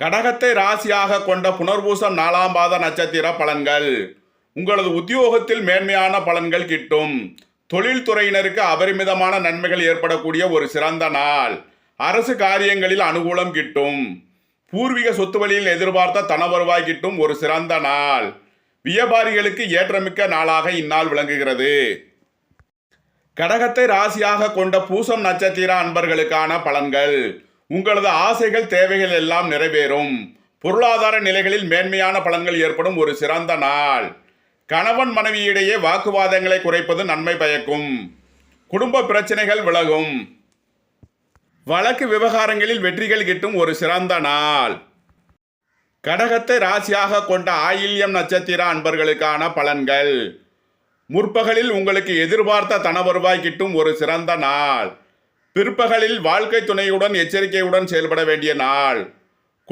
கடகத்தை ராசியாக கொண்ட புனர்பூசம் 4ஆம் பாத நட்சத்திர பலன்கள். உங்களது உத்தியோகத்தில் மேன்மையான பலன்கள் கிட்டும். தொழில்துறையினருக்கு அபரிமிதமான நன்மைகள் ஏற்படக்கூடிய ஒரு சிறந்த நாள். அரசு காரியங்களில் அனுகூலம் கிட்டும். பூர்வீக சொத்து வழியில் எதிர்பார்த்த தன வருவாய் கிட்டும் ஒரு சிறந்த நாள். வியாபாரிகளுக்கு ஏற்றமிக்க நாளாக இந்நாள் விளங்குகிறது. கடகத்தை ராசியாக கொண்ட பூசம் நட்சத்திர அன்பர்களுக்கான பலன்கள். உங்களது ஆசைகள் தேவைகள் எல்லாம் நிறைவேறும். பொருளாதார நிலைகளில் மேன்மையான பலன்கள் ஏற்படும் ஒரு சிறந்த நாள். கணவன் மனைவியிடையே வாக்குவாதங்களை குறைப்பது நன்மை பயக்கும். குடும்ப பிரச்சனைகள் விலகும். வழக்கு விவகாரங்களில் வெற்றிகள் கிட்டும் ஒரு சிறந்த நாள். கடகத்தை ராசியாக கொண்ட ஆயில்யம் நட்சத்திர அன்பர்களுக்கான பலன்கள். முற்பகலில் உங்களுக்கு எதிர்பார்த்த தன வருவாய் கிட்டும் ஒரு சிறந்த நாள். பிற்பகலில் வாழ்க்கை துணையுடன் எச்சரிக்கையுடன் செயல்பட வேண்டிய நாள்.